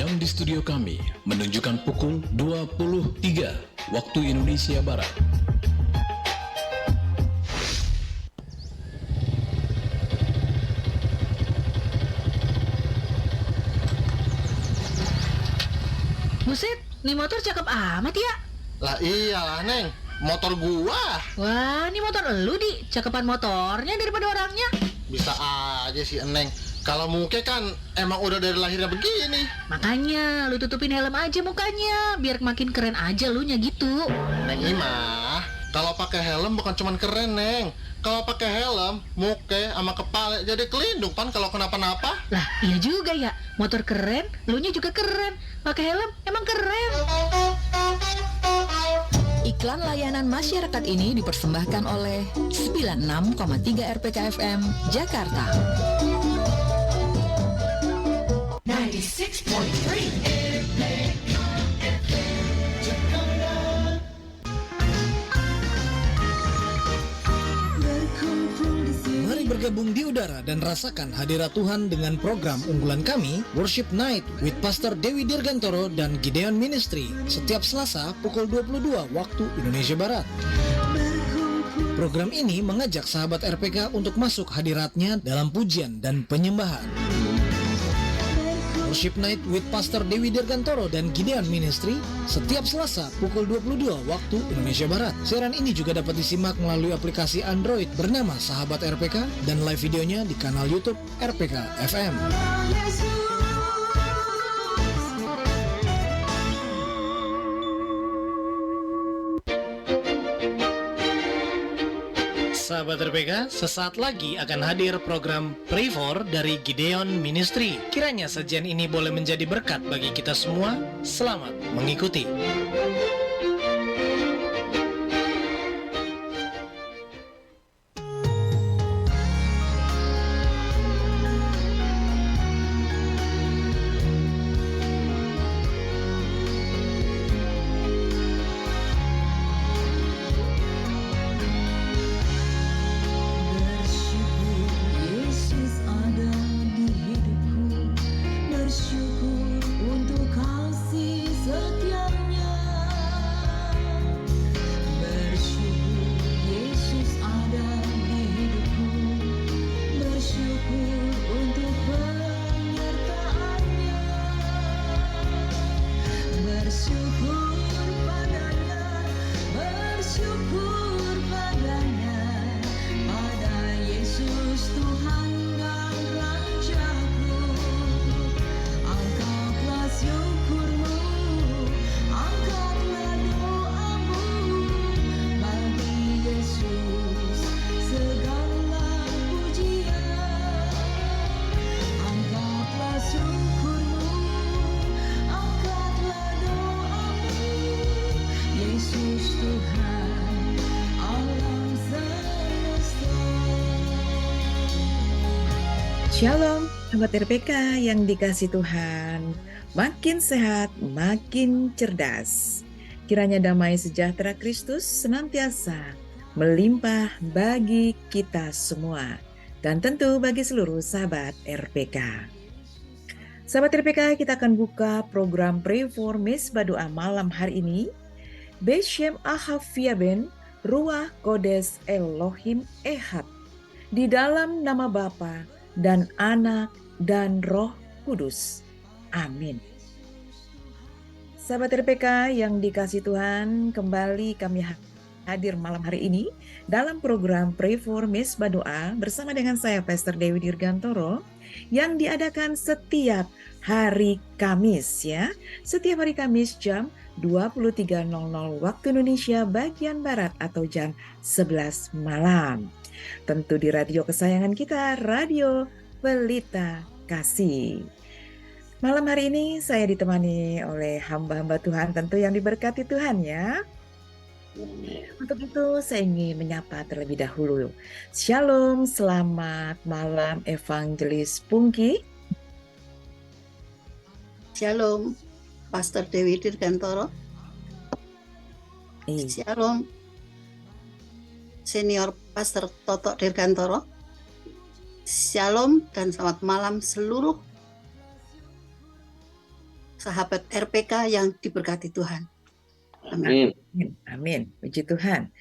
Jam di studio kami menunjukkan pukul 23 waktu Indonesia Barat. Buset, nih motor cakep amat ya. Lah iyalah Neng, motor gua. Wah, nih motor elu Di, cakepan motornya daripada orangnya. Bisa aja sih Neng. Kalau muka kan emang udah dari lahirnya begini. Makanya lu tutupin helm aja mukanya, biar makin keren aja lu nya gitu. Neng Imah, kalau pakai helm bukan cuman keren Neng. Kalau pakai helm, muka sama kepala jadi kelindung kan kalau kenapa-napa. Lah, iya juga ya. Motor keren, lu nya juga keren. Pakai helm emang keren. Iklan layanan masyarakat ini dipersembahkan oleh 96,3 RPK FM Jakarta. 96.3 Mari bergabung di udara dan rasakan hadirat Tuhan dengan program unggulan kami, Worship Night with Pastor Dewi Dirgantoro dan Gideon Ministry, setiap Selasa pukul 22 waktu Indonesia Barat. Program ini mengajak sahabat RPK untuk masuk hadiratnya dalam pujian dan penyembahan. Worship Night with Pastor Dewi Dirgantoro dan Gideon Ministry setiap Selasa pukul 22 waktu Indonesia Barat. Siaran ini juga dapat disimak melalui aplikasi Android bernama Sahabat RPK dan live videonya di kanal YouTube RPK FM. Sahabat RPK, sesaat lagi akan hadir program Pray For dari Gideon Ministry. Kiranya sajian ini boleh menjadi berkat bagi kita semua. Selamat mengikuti. Shalom, sahabat RPK yang dikasih Tuhan. Makin sehat, makin cerdas. Kiranya damai sejahtera Kristus senantiasa melimpah bagi kita semua. Dan tentu bagi seluruh sahabat RPK. Sahabat RPK, kita akan buka program Pray For Misbah Doa malam hari ini. Beshem Ahaviaben, Ruach Kodes Elohim Ehad. Di dalam nama Bapa dan Anak dan Roh Kudus. Amin. Sahabat RPK yang dikasih Tuhan, kembali kami hadir malam hari ini dalam program Pray For Misbah Doa bersama dengan saya Pastor Dewi Dirgantoro yang diadakan setiap hari Kamis ya. Setiap hari Kamis jam 23.00 waktu Indonesia bagian Barat atau jam 11 malam. Tentu di radio kesayangan kita, Radio Pelita Kasih. Malam hari ini saya ditemani oleh hamba-hamba Tuhan tentu yang diberkati Tuhan ya. Untuk itu saya ingin menyapa terlebih dahulu. Shalom, selamat malam Evangelis Pungki. Shalom, Pastor Dewi Dirgantoro. Shalom, Senior Pastor Toto Dirgantoro. Shalom dan selamat malam seluruh sahabat RPK yang diberkati Tuhan. Amin. Amin. Amin. Puji Tuhan.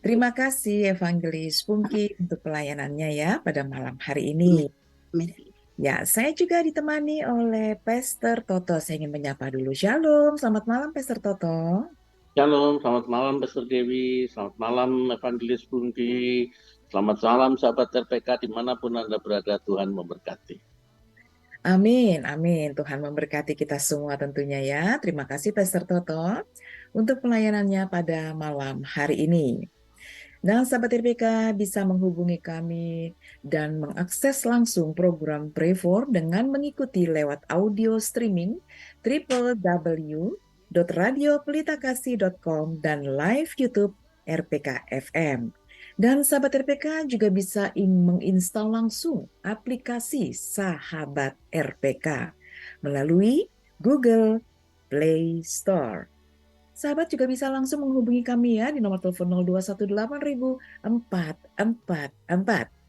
Terima kasih Evangelis Pungki untuk pelayanannya ya pada malam hari ini. Amin. Ya, saya juga ditemani oleh Pastor Toto. Saya ingin menyapa dulu. Shalom, selamat malam Pastor Toto. Shalom, selamat malam Pastor Dewi, selamat malam Evangelis Pungki, selamat malam sahabat RPK dimanapun Anda berada, Tuhan memberkati. Amin, amin. Tuhan memberkati kita semua tentunya ya. Terima kasih Pastor Toto untuk pelayanannya pada malam hari ini. Dan sahabat RPK bisa menghubungi kami dan mengakses langsung program Pray4 dengan mengikuti lewat audio streaming www.radiopelitakasih.com dan live YouTube RPK FM. Dan sahabat RPK juga bisa menginstal langsung aplikasi Sahabat RPK melalui Google Play Store. Sahabat juga bisa langsung menghubungi kami ya di nomor telepon 0218444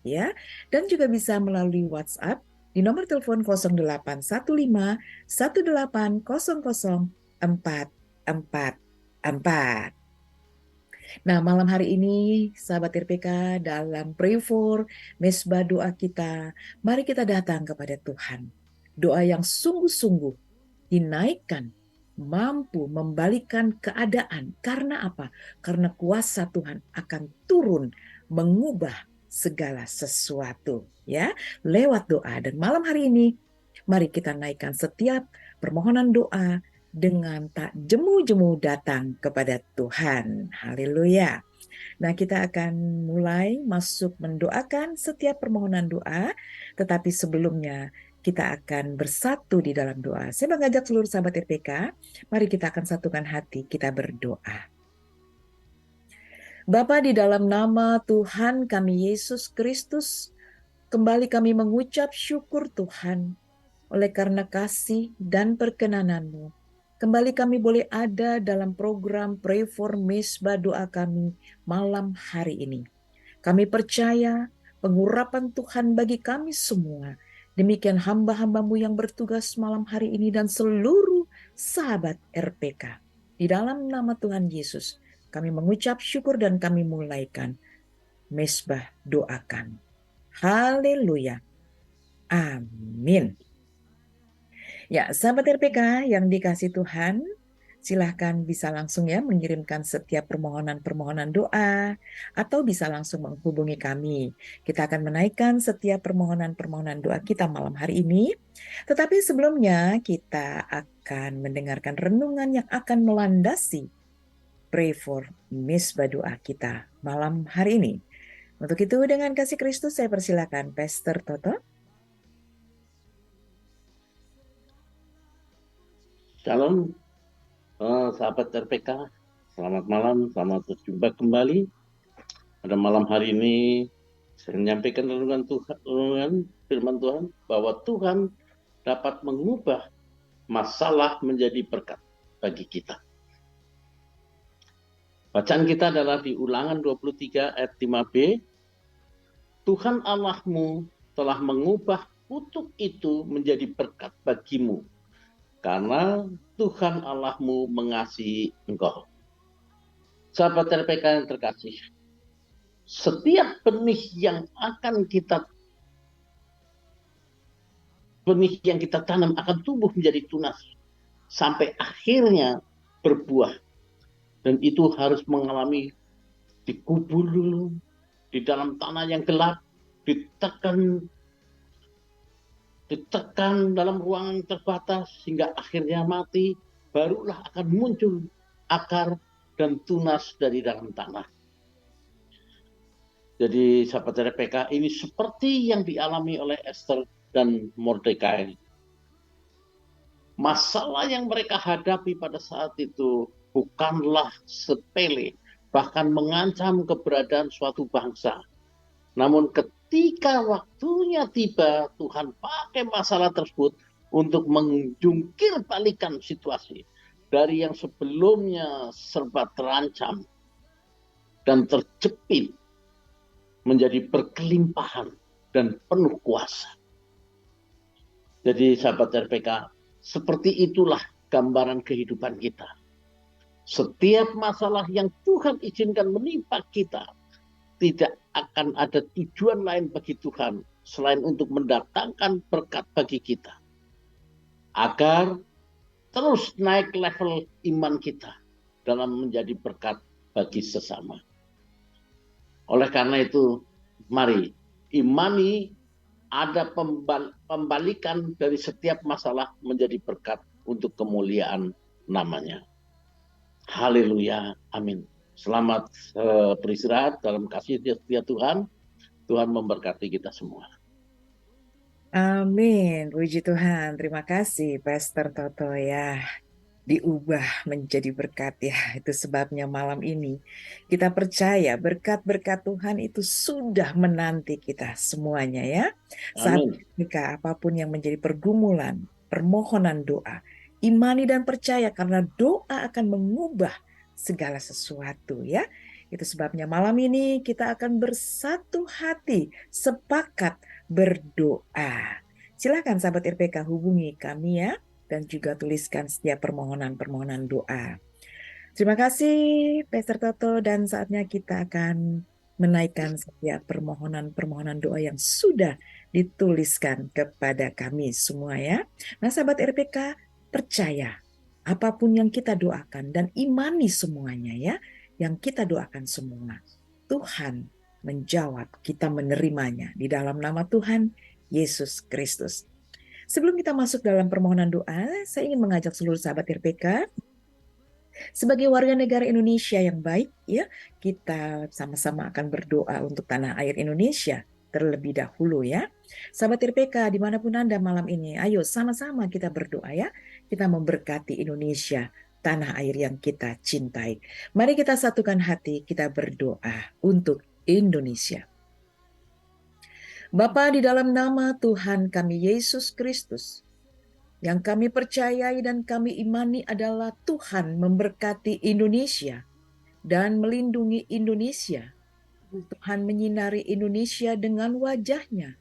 ya. Dan juga bisa melalui WhatsApp di nomor telepon 0815 1800 444. Nah, malam hari ini sahabat RPK dalam Pray4 Mesbah doa kita, mari kita datang kepada Tuhan. Doa yang sungguh-sungguh dinaikkan, mampu membalikkan keadaan. Karena apa? Karena kuasa Tuhan akan turun mengubah segala sesuatu ya lewat doa. Dan malam hari ini mari kita naikkan setiap permohonan doa dengan tak jemu-jemu datang kepada Tuhan. Haleluya. Nah, kita akan mulai masuk mendoakan setiap permohonan doa, tetapi sebelumnya kita akan bersatu di dalam doa. Saya mengajak seluruh sahabat RPK, mari kita akan satukan hati, kita berdoa. Bapa, di dalam nama Tuhan kami Yesus Kristus, kembali kami mengucap syukur Tuhan, oleh karena kasih dan perkenanan-Mu. Kembali kami boleh ada dalam program Pray4 Mesbah doa kami malam hari ini. Kami percaya pengurapan Tuhan bagi kami semua. Demikian hamba-hambamu yang bertugas malam hari ini dan seluruh sahabat RPK. Di dalam nama Tuhan Yesus, kami mengucap syukur dan kami mulaikan Mesbah doa kami. Haleluya. Amin. Ya, sahabat RPK yang dikasih Tuhan, silahkan bisa langsung ya mengirimkan setiap permohonan-permohonan doa atau bisa langsung menghubungi kami. Kita akan menaikkan setiap permohonan-permohonan doa kita malam hari ini. Tetapi sebelumnya kita akan mendengarkan renungan yang akan melandasi Pray4 Mesbah doa kita malam hari ini. Untuk itu dengan kasih Kristus saya persilakan Pastor Toto. Shalom, sahabat RPK, selamat malam, selamat berjumpa kembali. Pada malam hari ini saya menyampaikan renungan firman Tuhan bahwa Tuhan dapat mengubah masalah menjadi berkat bagi kita. Bacaan kita adalah di Ulangan 23 ayat 5b. Tuhan Allahmu telah mengubah kutuk itu menjadi berkat bagimu, karena Tuhan Allahmu mengasihi engkau. Sahabat RPK yang terkasih, setiap benih yang kita tanam akan tumbuh menjadi tunas sampai akhirnya berbuah. Dan itu harus mengalami dikubur dulu di dalam tanah yang gelap, ditekan dalam ruangan terbatas hingga akhirnya mati, barulah akan muncul akar dan tunas dari dalam tanah. Jadi sahabat RPK, ini seperti yang dialami oleh Esther dan Mordekai. Masalah yang mereka hadapi pada saat itu bukanlah sepele, bahkan mengancam keberadaan suatu bangsa. Namun ketika waktunya tiba, Tuhan pakai masalah tersebut untuk menjungkir balikan situasi dari yang sebelumnya serba terancam dan terjepit menjadi berkelimpahan dan penuh kuasa. Jadi sahabat RPK, seperti itulah gambaran kehidupan kita. Setiap masalah yang Tuhan izinkan menimpa kita, tidak akan ada tujuan lain bagi Tuhan selain untuk mendatangkan berkat bagi kita. Agar terus naik level iman kita dalam menjadi berkat bagi sesama. Oleh karena itu, mari imani ada pembalikan dari setiap masalah menjadi berkat untuk kemuliaan namanya. Haleluya, amin. Selamat beristirahat dalam kasih setia Tuhan. Tuhan memberkati kita semua. Amin, puji Tuhan. Terima kasih Pastor Toto ya. Diubah menjadi berkat ya. Itu sebabnya malam ini kita percaya berkat-berkat Tuhan itu sudah menanti kita semuanya ya. Saat ketika apapun yang menjadi pergumulan, permohonan doa, imani dan percaya karena doa akan mengubah segala sesuatu ya. Itu sebabnya malam ini kita akan bersatu hati, sepakat berdoa. Silakan sahabat RPK hubungi kami ya, dan juga tuliskan setiap permohonan-permohonan doa. Terima kasih Pastor Toto, dan saatnya kita akan menaikkan setiap permohonan-permohonan doa yang sudah dituliskan kepada kami semua ya. Nah sahabat RPK, percaya apapun yang kita doakan dan imani semuanya ya, yang kita doakan semua, Tuhan menjawab, kita menerimanya di dalam nama Tuhan Yesus Kristus. Sebelum kita masuk dalam permohonan doa, saya ingin mengajak seluruh sahabat RPK sebagai warga negara Indonesia yang baik ya, kita sama-sama akan berdoa untuk tanah air Indonesia terlebih dahulu ya. Sahabat RPK dimanapun Anda malam ini, ayo sama-sama kita berdoa ya. Kita memberkati Indonesia, tanah air yang kita cintai. Mari kita satukan hati, kita berdoa untuk Indonesia. Bapa, di dalam nama Tuhan kami Yesus Kristus, yang kami percayai dan kami imani adalah Tuhan memberkati Indonesia dan melindungi Indonesia. Tuhan menyinari Indonesia dengan wajah-Nya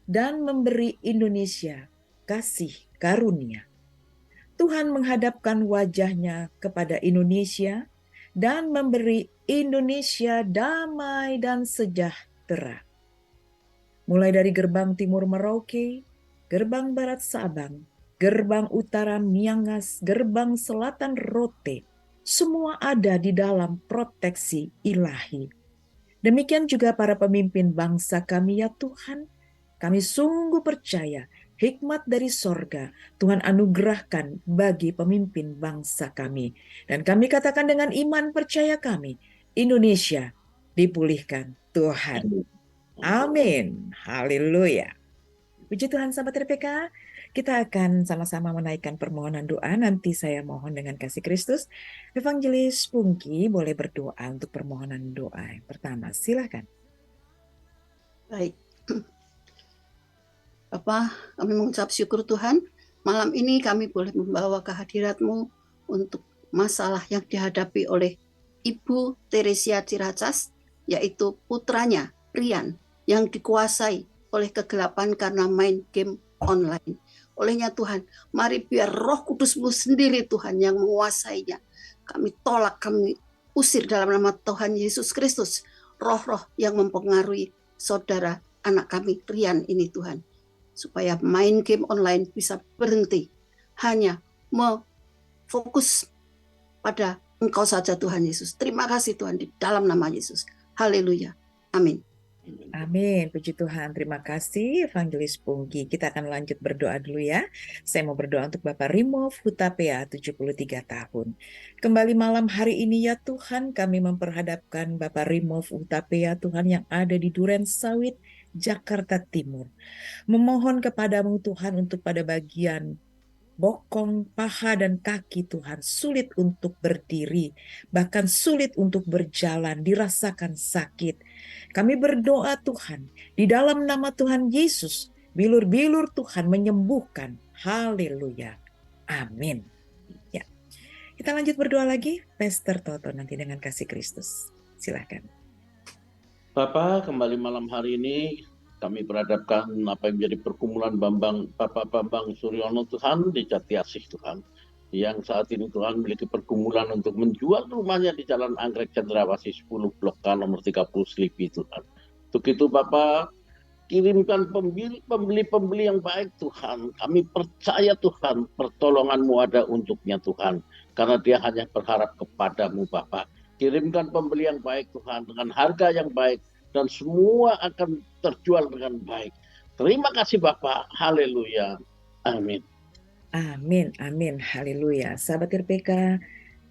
dan memberi Indonesia kasih karunia. Tuhan menghadapkan wajah-Nya kepada Indonesia dan memberi Indonesia damai dan sejahtera. Mulai dari gerbang timur Merauke, gerbang barat Sabang, gerbang utara Miangas, gerbang selatan Rote, semua ada di dalam proteksi ilahi. Demikian juga para pemimpin bangsa kami ya Tuhan, kami sungguh percaya hikmat dari sorga Tuhan anugerahkan bagi pemimpin bangsa kami. Dan kami katakan dengan iman percaya kami, Indonesia dipulihkan Tuhan. Amin. Haleluya. Puji Tuhan sahabat RPK, kita akan sama-sama menaikkan permohonan doa. Nanti saya mohon dengan kasih Kristus, Evangelis Pungki boleh berdoa untuk permohonan doa yang pertama. Silakan. Baik. Bapak, kami mengucap syukur Tuhan. Malam ini kami boleh membawa kehadirat-Mu untuk masalah yang dihadapi oleh Ibu Teresia Ciracas, yaitu putranya, Rian, yang dikuasai oleh kegelapan karena main game online. Olehnya Tuhan, mari biar Roh Kudus-Mu sendiri Tuhan yang menguasainya. Kami tolak, kami usir dalam nama Tuhan Yesus Kristus, roh-roh yang mempengaruhi saudara anak kami Rian ini Tuhan. Supaya main game online bisa berhenti. Hanya fokus pada Engkau saja Tuhan Yesus. Terima kasih Tuhan di dalam nama Yesus. Haleluya. Amin. Amin, puji Tuhan. Terima kasih Evangelis Pungki. Kita akan lanjut berdoa dulu ya. Saya mau berdoa untuk Bapak Rimov Hutapea, 73 tahun. Kembali malam hari ini ya Tuhan, kami memperhadapkan Bapak Rimov Hutapea Tuhan yang ada di Duren Sawit, Jakarta Timur. Memohon kepadamu Tuhan untuk pada bagian bokong, paha, dan kaki Tuhan sulit untuk berdiri, bahkan sulit untuk berjalan, dirasakan sakit. Kami berdoa Tuhan, di dalam nama Tuhan Yesus, bilur-bilur Tuhan menyembuhkan. Haleluya. Amin. Ya, kita lanjut berdoa lagi, Pastor Toto nanti dengan kasih Kristus. Silakan. Bapak, kembali malam hari ini kami berhadapkan apa yang menjadi pergumulan Bapak Bambang Suryono Tuhan di Jati Asih Tuhan. yang saat ini Tuhan memiliki pergumulan untuk menjual rumahnya di Jalan Anggrek Cendrawasih 10 Blok K nomor 30 Slipi Tuhan. Untuk itu Bapak, kirimkan pembeli-pembeli yang baik Tuhan. Kami percaya Tuhan, pertolongan-Mu ada untuknya Tuhan. Karena dia hanya berharap kepadamu Bapak. Kirimkan pembeli yang baik Tuhan, dengan harga yang baik. Dan semua akan terjual dengan baik. Terima kasih Bapak. Haleluya. Amin. Amin, amin, haleluya. Sahabat RPK,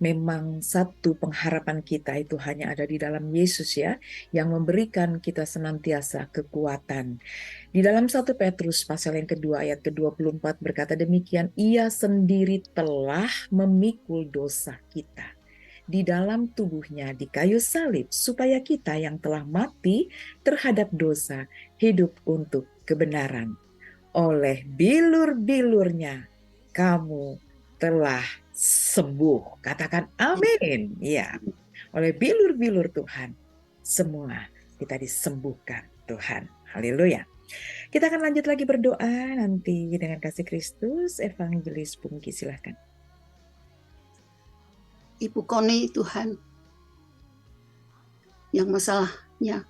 memang satu pengharapan kita itu hanya ada di dalam Yesus ya, yang memberikan kita senantiasa kekuatan. Di dalam 1 Petrus pasal yang kedua ayat ke-24 berkata demikian, Ia sendiri telah memikul dosa kita di dalam tubuhnya di kayu salib, supaya kita yang telah mati terhadap dosa hidup untuk kebenaran. Oleh bilur-bilurnya kamu telah sembuh. Katakan amin. Ya, oleh bilur-bilur Tuhan semua kita disembuhkan Tuhan. Haleluya. Kita akan lanjut lagi berdoa nanti dengan kasih Kristus. Evangelis Pungki silahkan. Ibu Koni Tuhan, yang masalahnya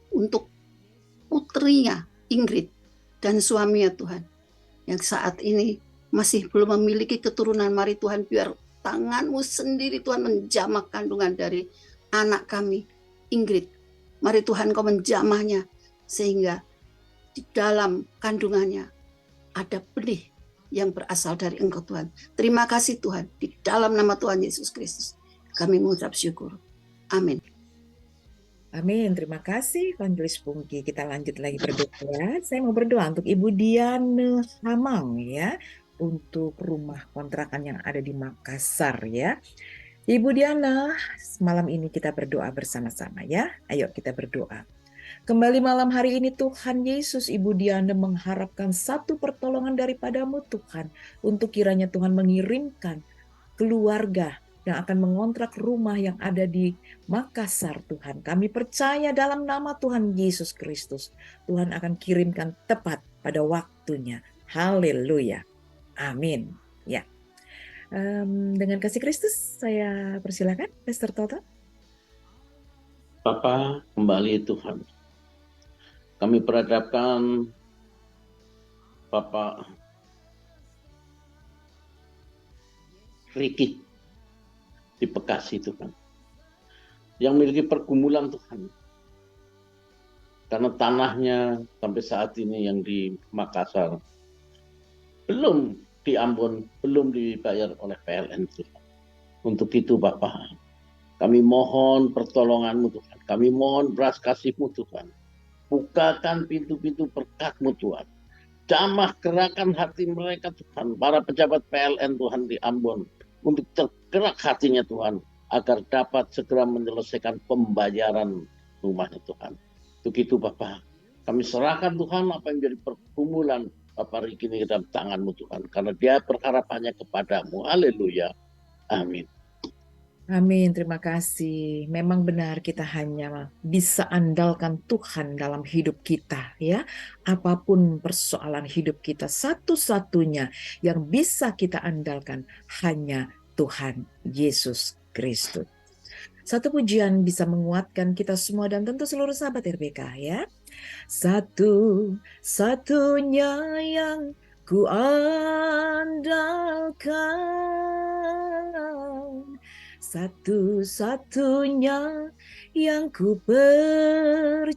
untuk putrinya Ingrid dan suaminya Tuhan, yang saat ini masih belum memiliki keturunan. Mari Tuhan, biar tangan-Mu sendiri Tuhan menjamah kandungan dari anak kami Ingrid. Mari Tuhan Kau menjamahnya sehingga di dalam kandungannya ada benih yang berasal dari Engkau Tuhan. Terima kasih Tuhan, di dalam nama Tuhan Yesus Kristus kami mengucap syukur. Amin. Amin, terima kasih Evangelis Pungki. Kita lanjut lagi berdoa. Saya mau berdoa untuk Ibu Diane Hamang ya, untuk rumah kontrakan yang ada di Makassar ya. Ibu Diana, malam ini kita berdoa bersama-sama ya. Ayo kita berdoa. Kembali malam hari ini Tuhan Yesus, Ibu Diana mengharapkan satu pertolongan daripada-Mu Tuhan, untuk kiranya Tuhan mengirimkan keluarga yang akan mengontrak rumah yang ada di Makassar Tuhan. Kami percaya dalam nama Tuhan Yesus Kristus, Tuhan akan kirimkan tepat pada waktunya. Haleluya. Amin. Ya. Dengan kasih Kristus, saya persilakan Pastor Toto. Bapa, kembali Tuhan. Kami perhadapkan Bapak Riki di Bekasi Tuhan, yang memiliki pergumulan Tuhan, karena tanahnya sampai saat ini yang di Makassar belum di Ambon, belum dibayar oleh PLN Tuhan. Untuk itu Bapak, kami mohon pertolongan-Mu Tuhan, kami mohon belas kasih-Mu Tuhan, bukakan pintu-pintu berkat-Mu Tuhan, jamah gerakan hati mereka Tuhan, para pejabat PLN Tuhan di Ambon, untuk tergerak hatinya Tuhan, agar dapat segera menyelesaikan pembayaran rumahnya Tuhan. Untuk itu Bapak, kami serahkan Tuhan apa yang menjadi pergumulan Bapak Riki ini ke dalam tangan-Mu Tuhan, karena dia berharap hanya kepadamu. Haleluya. Amin. Amin, terima kasih. Memang benar kita hanya bisa andalkan Tuhan dalam hidup kita ya. Apapun persoalan hidup kita, satu-satunya yang bisa kita andalkan hanya Tuhan Yesus Kristus. Satu pujian bisa menguatkan kita semua dan tentu seluruh sahabat RPK ya. Satu-satunya yang ku andalkan, satu-satunya yang ku percaya,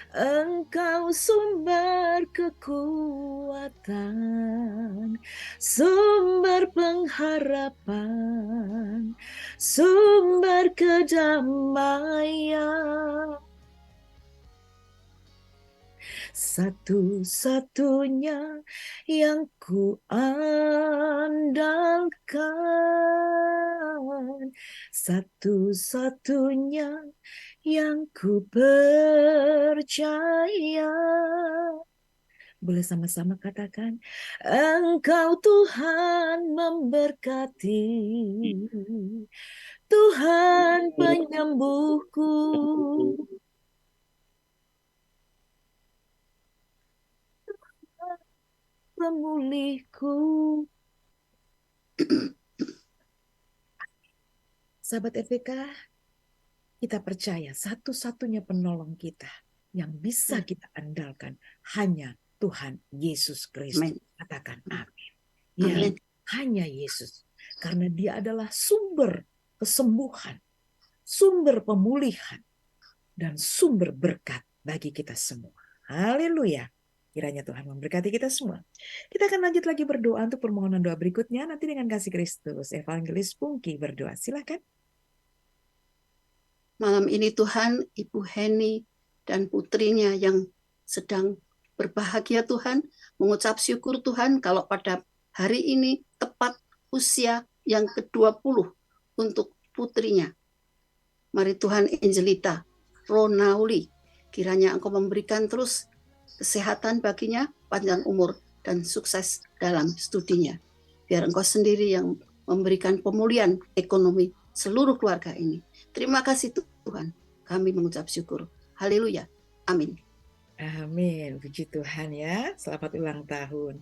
Engkau sumber kekuatan, sumber pengharapan, sumber kedamaian. Satu-satunya yang ku andalkan, satu-satunya yang ku percaya. Boleh sama-sama katakan, Engkau Tuhan memberkati, Tuhan penyembuhku. pemulihku. Sahabat FPK, kita percaya satu-satunya penolong kita yang bisa kita andalkan hanya Tuhan Yesus Kristus. Amin. Katakan amin. Ya, Amin. hanya Yesus. Karena dia adalah sumber kesembuhan, sumber pemulihan, dan sumber berkat bagi kita semua. Haleluya. Kiranya Tuhan memberkati kita semua. Kita akan lanjut lagi berdoa untuk permohonan doa berikutnya nanti dengan kasih Kristus. Evangelis Pungki berdoa. Silakan. Malam ini Tuhan, Ibu Heni dan putrinya yang sedang berbahagia Tuhan, mengucap syukur Tuhan kalau pada hari ini tepat usia yang ke-20 untuk putrinya. Mari Tuhan Angelita Ronauli, kiranya Engkau memberikan terus kesehatan baginya, panjang umur dan sukses dalam studinya. Biar Engkau sendiri yang memberikan pemulihan ekonomi seluruh keluarga ini. Terima kasih Tuhan, kami mengucap syukur. Haleluya. Amin. Amin. Puji Tuhan ya. Selamat ulang tahun.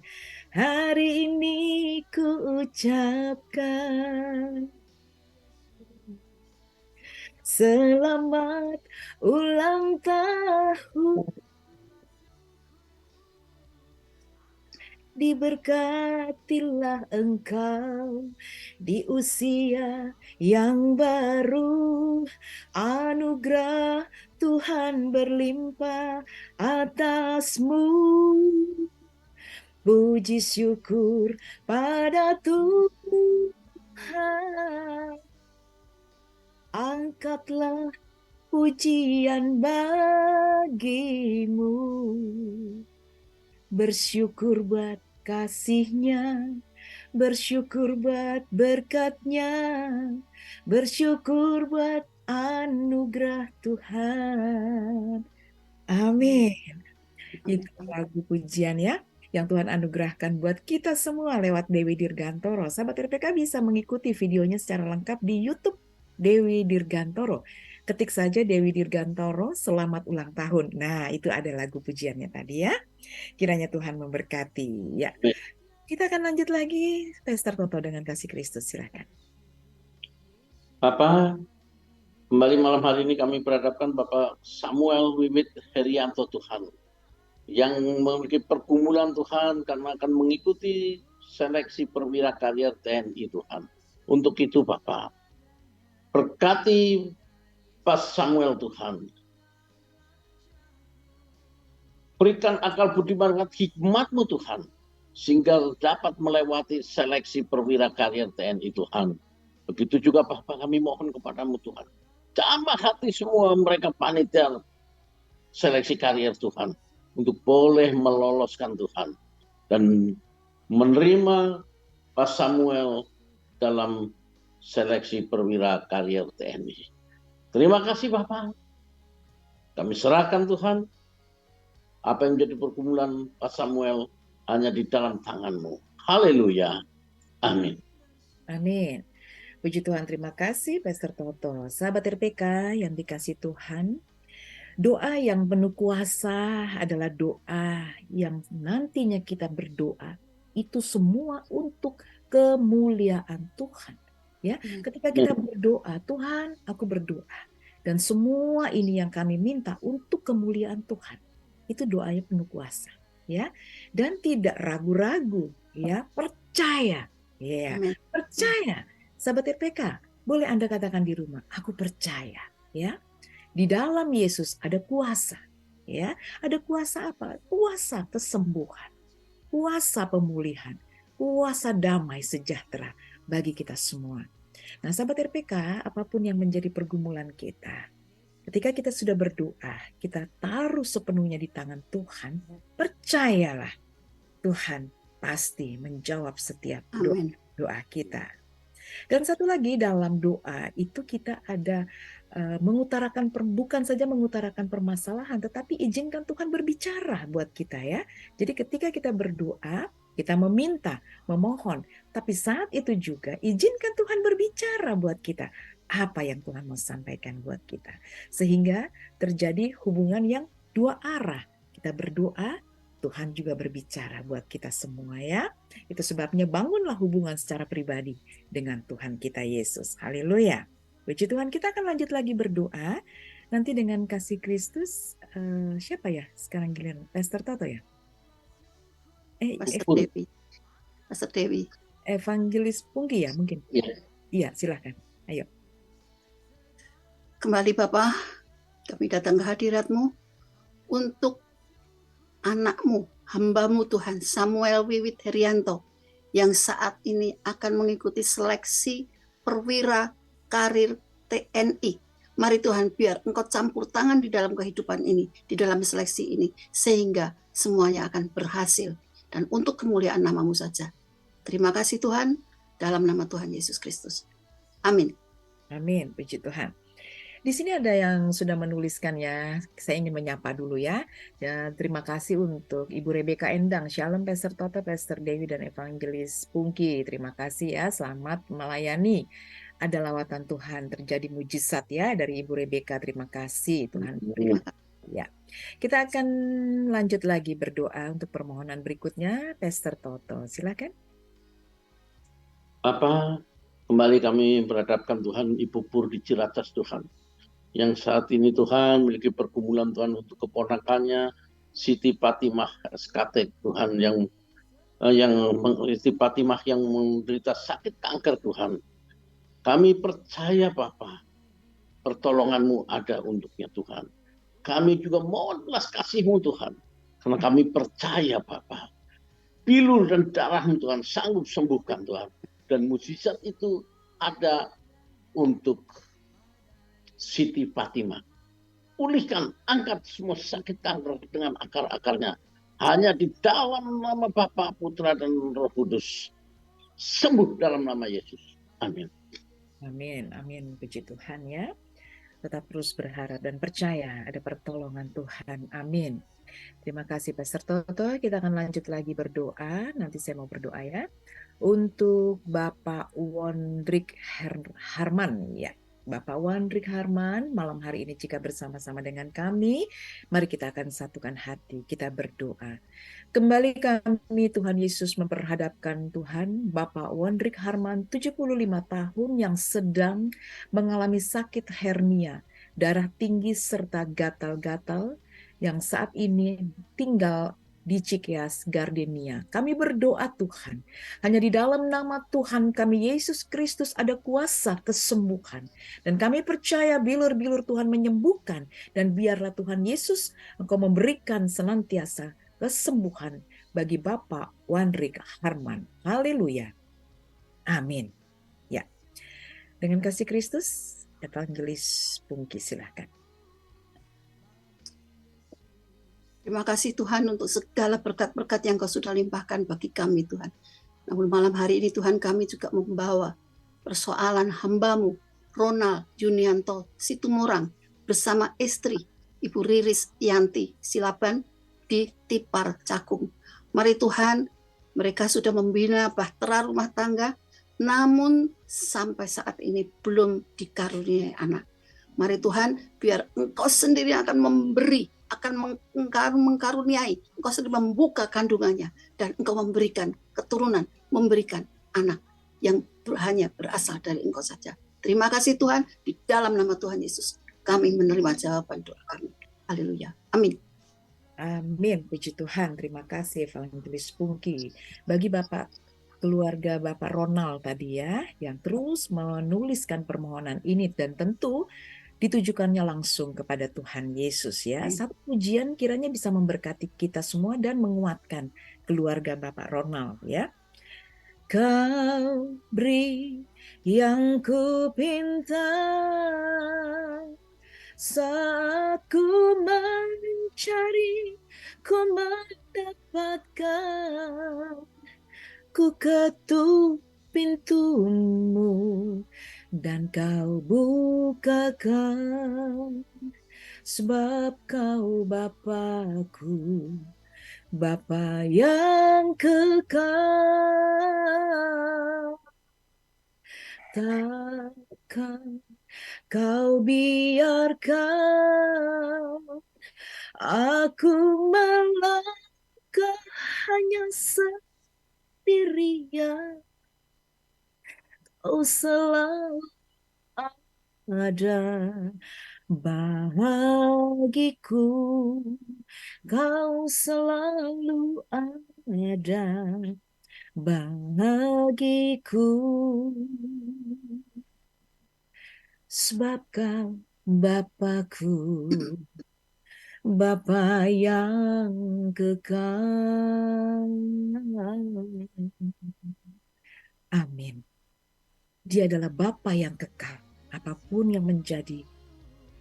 Hari ini ku ucapkan selamat ulang tahun. Diberkatilah engkau di usia yang baru, anugerah Tuhan berlimpah atasmu. Puji syukur pada Tuhan, angkatlah pujian bagimu. Bersyukur buat kasih-Nya, bersyukur buat berkat-Nya, bersyukur buat anugerah Tuhan. Amin. Itu lagu pujian ya, yang Tuhan anugerahkan buat kita semua lewat Dewi Dirgantoro. Sahabat RPK bisa mengikuti videonya secara lengkap di YouTube Dewi Dirgantoro. Ketik saja Dewi Dirgantoro, selamat ulang tahun. Nah, itu ada lagu pujiannya tadi ya. Kiranya Tuhan memberkati. Ya, kita akan lanjut lagi. Pastor Toto dengan kasih Kristus, silakan. Bapak, kembali malam hari ini kami berhadapkan Bapak Samuel Wiwit Herianto Tuhan, yang memiliki pergumulan Tuhan karena akan mengikuti seleksi perwira karier TNI Tuhan. Untuk itu Bapak, berkati Pak Samuel Tuhan. Berikan akal budi margat hikmat-Mu Tuhan, sehingga dapat melewati seleksi perwira karier TNI Tuhan. Begitu juga Bapak kami mohon kepada-Mu Tuhan. Jamah hati semua mereka panitia seleksi karier Tuhan, untuk boleh meloloskan Tuhan, dan menerima Pak Samuel dalam seleksi perwira karier TNI. Terima kasih Bapak. Kami serahkan Tuhan. Apa yang menjadi pergumulan Pak Samuel hanya di dalam tangan-Mu. Haleluya. Amin. Amin. Puji Tuhan, terima kasih Pastor Toto. Sahabat RPK yang dikasih Tuhan, doa yang penuh kuasa adalah doa yang nantinya kita berdoa. Itu semua untuk kemuliaan Tuhan. Ya, ketika kita berdoa, Tuhan, aku berdoa. Dan semua ini yang kami minta untuk kemuliaan Tuhan. Itu doanya penuh kuasa, ya, dan tidak ragu-ragu, ya, percaya, ya, percaya. Sahabat RPK, boleh Anda katakan di rumah, aku percaya, ya, di dalam Yesus ada kuasa, ya, ada kuasa apa? Kuasa kesembuhan, kuasa pemulihan, kuasa damai sejahtera bagi kita semua. Nah, sahabat RPK, apapun yang menjadi pergumulan kita, ketika kita sudah berdoa, kita taruh sepenuhnya di tangan Tuhan, percayalah Tuhan pasti menjawab setiap doa kita. Dan satu lagi dalam doa itu kita ada mengutarakan, bukan saja mengutarakan permasalahan, tetapi izinkan Tuhan berbicara buat kita ya. Jadi ketika kita berdoa, kita meminta, memohon, tapi saat itu juga izinkan Tuhan berbicara buat kita. Apa yang Tuhan mau sampaikan buat kita. Sehingga terjadi hubungan yang dua arah. Kita berdoa, Tuhan juga berbicara buat kita semua ya. Itu sebabnya bangunlah hubungan secara pribadi dengan Tuhan kita Yesus. Haleluya. Puji Tuhan, kita akan lanjut lagi berdoa. Nanti dengan kasih Kristus, siapa ya sekarang giliran? Pastor Toto ya? Pastor Pun. Dewi. Pastor Dewi. Evangelis Pungki ya mungkin? Iya. Iya, silahkan. Ayo. Kembali Bapa, kami datang ke hadirat-Mu untuk anak-Mu, hamba-Mu Tuhan, Samuel Wiwit Herianto, yang saat ini akan mengikuti seleksi perwira karir TNI. Mari Tuhan, biar Engkau campur tangan di dalam kehidupan ini, di dalam seleksi ini, sehingga semuanya akan berhasil. Dan untuk kemuliaan nama-Mu saja. Terima kasih Tuhan, dalam nama Tuhan Yesus Kristus. Amin. Amin, puji Tuhan. Di sini ada yang sudah menuliskan ya, saya ingin menyapa dulu ya. Ya, terima kasih untuk Ibu Rebecca Endang, Shalom Pastor Toto, Pastor Dewi dan Evangelis Pungki. Terima kasih ya, selamat melayani. Ada lawatan Tuhan, terjadi mujizat ya dari Ibu Rebecca. Terima kasih Tuhan. Terima kasih. Ya, kita akan lanjut lagi berdoa untuk permohonan berikutnya. Pastor Toto, silakan. Bapa, kembali kami berhadapkan Tuhan Ibu Pur di Ciracas Tuhan. Yang saat ini Tuhan memiliki pergumulan Tuhan untuk keponakannya Siti Fatimah SKT Tuhan yang Siti Fatimah yang menderita sakit kanker Tuhan. Kami percaya Bapa, pertolongan-Mu ada untuknya Tuhan. Kami juga mohon belas kasih-Mu Tuhan. Karena kami percaya Bapa, bilur dan darah-Mu Tuhan sanggup sembuhkan Tuhan. Dan mujizat itu ada untuk Siti Fatimah. Pulihkan, angkat semua sakit kanker dengan akar-akarnya. Hanya di dalam nama Bapa, Putra, dan Roh Kudus. Sembuh dalam nama Yesus. Amin. Amin, amin. Puji Tuhan ya. Tetap terus berharap dan percaya ada pertolongan Tuhan. Amin. Terima kasih Pastor Toto. Kita akan lanjut lagi berdoa. Nanti saya mau berdoa ya. Untuk Bapak Wondrik Harman ya. Bapak Wondrik Harman, malam hari ini jika bersama-sama dengan kami, mari kita akan satukan hati, kita berdoa. Kembali kami Tuhan Yesus memperhadapkan Tuhan, Bapak Wondrik Harman 75 tahun yang sedang mengalami sakit hernia, darah tinggi serta gatal-gatal, yang saat ini tinggal di Cikeas Gardenia. Kami berdoa Tuhan, hanya di dalam nama Tuhan kami Yesus Kristus ada kuasa kesembuhan. Dan kami percaya bilur-bilur Tuhan menyembuhkan. Dan biarlah Tuhan Yesus Engkau memberikan senantiasa kesembuhan bagi Bapak Wondrik Harman. Haleluya. Amin. Ya. Dengan kasih Kristus, Evangelis Pungki silahkan. Terima kasih Tuhan untuk segala berkat-berkat yang Kau sudah limpahkan bagi kami Tuhan. Namun malam hari ini Tuhan kami juga membawa persoalan hamba-Mu, Ronald Junianto Situmorang, bersama istri Ibu Riris Yanti Silaban di Tipar Cakung. Mari Tuhan, mereka sudah membina bahtera rumah tangga, namun sampai saat ini belum dikaruniai anak. Mari Tuhan, biar Engkau sendiri akan memberi, akan mengkaruniai, Engkau sendiri membuka kandungannya, dan Engkau memberikan keturunan, memberikan anak yang hanya berasal dari Engkau saja. Terima kasih Tuhan, di dalam nama Tuhan Yesus, kami menerima jawaban doa kami. Haleluya. Amin. Amin. Puji Tuhan. Terima kasih Evangelis Pungki. Bagi Bapak keluarga Bapak Ronald tadi ya, yang terus menuliskan permohonan ini dan tentu ditujukannya langsung kepada Tuhan Yesus ya. Satu pujian kiranya bisa memberkati kita semua dan menguatkan keluarga Bapak Ronald ya. Kau beri yang ku pinta saat ku mencari, ku mendapatkan, ku ketuk pintumu dan kau bukakan, sebab kau Bapakku, Bapa yang kekal. Takkan kau biarkan aku melangkah Bukan hanya sendirian, kau selalu ada bagiku, kau selalu ada bagiku, sebab kau Bapakku, Bapa yang kekal. Amin. Dia adalah Bapa yang kekal. Apapun yang menjadi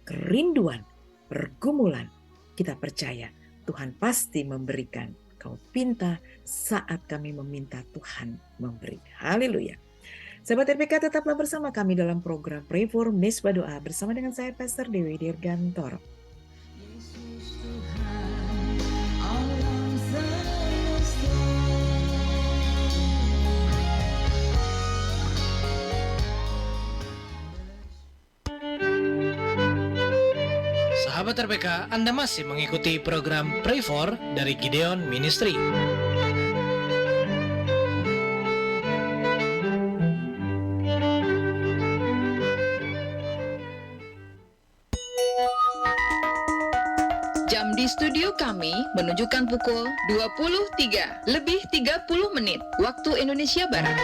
kerinduan, pergumulan, kita percaya Tuhan pasti memberikan. Kau pinta saat kami meminta, Tuhan memberi. Haleluya. Sahabat RPK, tetaplah bersama kami dalam program Pray for Misbah Doa bersama dengan saya Pastor Dewi Dirgantoro. Sahabat RPK, Anda masih mengikuti program Pray For dari Gideon Ministry. Jam di studio kami menunjukkan pukul 23 lebih 30 menit waktu Indonesia Barat.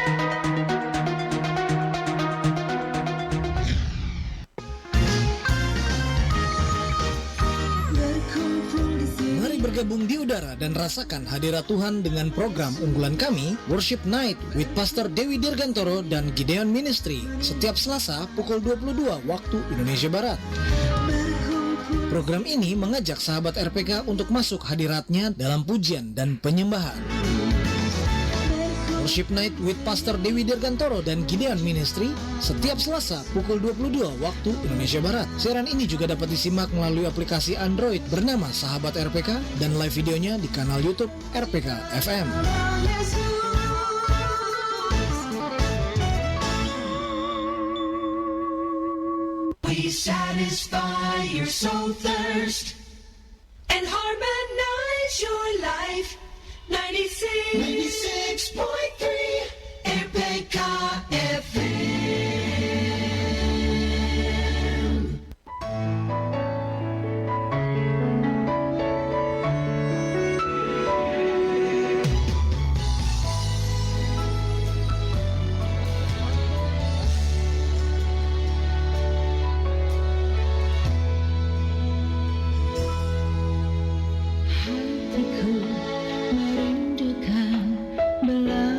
Mari bergabung di udara dan rasakan hadirat Tuhan dengan program unggulan kami, Worship Night with Pastor Dewi Dirgantoro dan Gideon Ministry, setiap Selasa pukul 22 waktu Indonesia Barat. Program ini mengajak sahabat RPK untuk masuk hadiratnya dalam pujian dan penyembahan. Worship Night with Pastor Dewi Dirgantoro dan Gideon Ministry setiap Selasa pukul 22 waktu Indonesia Barat. Siaran ini juga dapat disimak melalui aplikasi Android bernama Sahabat RPK dan live videonya di kanal YouTube RPK FM. We satisfy your soul thirst and harmonize your life. 96.3 RPK FM. Hatiku merindukan belas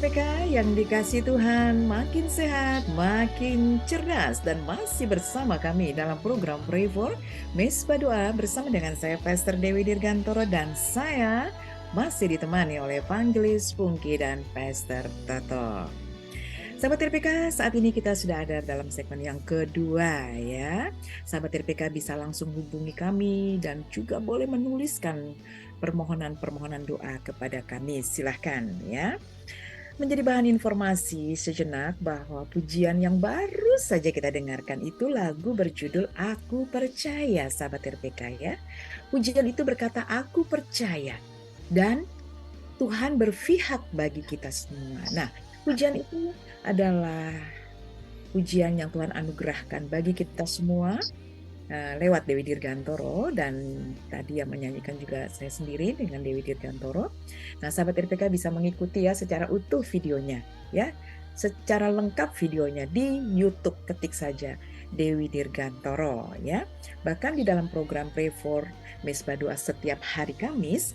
RPK yang dikasih Tuhan, makin sehat, makin cerdas, dan masih bersama kami dalam program Pray for Mesbah Doa bersama dengan saya Pastor Dewi Dirgantoro, dan saya masih ditemani oleh Evangelis Pungki dan Pastor Toto. Sahabat RPK, saat ini kita sudah ada dalam segmen yang kedua ya. Sahabat RPK bisa langsung hubungi kami dan juga boleh menuliskan permohonan-permohonan doa kepada kami. Silahkan ya. Menjadi bahan informasi sejenak bahwa pujian yang baru saja kita dengarkan itu lagu berjudul Aku Percaya, sahabat RPK ya. Pujian itu berkata aku percaya dan Tuhan berpihak bagi kita semua. Nah, pujian itu adalah pujian yang Tuhan anugerahkan bagi kita semua lewat Dewi Dirgantoro, dan tadi yang menyanyikan juga saya sendiri dengan Dewi Dirgantoro. Nah, sahabat RPK bisa mengikuti ya secara utuh videonya ya, secara lengkap videonya di YouTube, ketik saja Dewi Dirgantoro ya. Bahkan di dalam program Pray for Mesbah Doa setiap hari Kamis,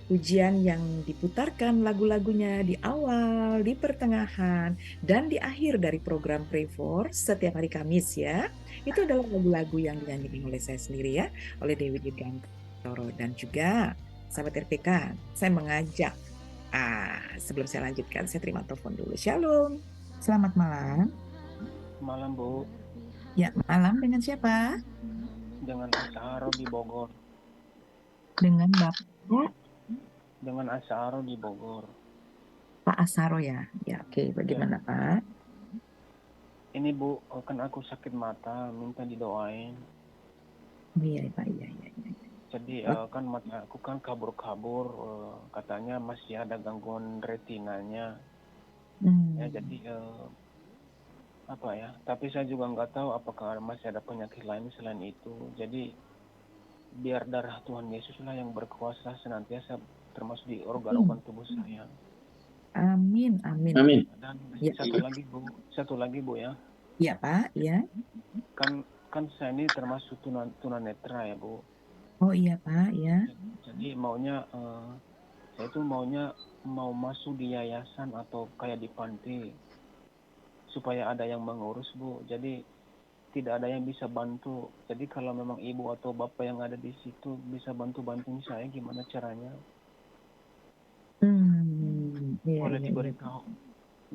pujian yang diputarkan lagu-lagunya di awal, di pertengahan, dan di akhir dari program Pray for setiap hari Kamis ya. Itu adalah lagu-lagu yang dinyanyikan oleh saya sendiri ya, oleh Dewi Dirgantoro. Dan juga sahabat RPK, saya mengajak, sebelum saya lanjutkan, saya terima telepon dulu. Shalom, selamat malam. Malam Bu, Ya, malam dengan siapa? dengan Asaro di Bogor. Dengan Bapak Dengan Asaro di Bogor. Pak Asaro ya. Ya, oke. Bagaimana Pak? Ini Bu, kan aku sakit mata, minta didoain. Iya Pak, iya. Jadi kan mata aku kan kabur-kabur, katanya masih ada gangguan retinanya. Ya jadi apa ya? Tapi saya juga nggak tahu apakah masih ada penyakit lain selain itu. Jadi biar darah Tuhan Yesus lah yang berkuasa senantiasa termasuk di organ-organ tubuh saya. Amin. Dan Ya. satu lagi Bu ya. Iya Pak, ya. Kan saya ini termasuk tunanetra ya Bu. Oh iya Pak, ya. Jadi saya itu mau masuk di yayasan atau kayak di panti supaya ada yang mengurus Bu. Jadi tidak ada yang bisa bantu. Jadi kalau memang ibu atau bapak yang ada di situ bisa bantuin saya, gimana caranya? Iya, Boleh iya. diberitahu,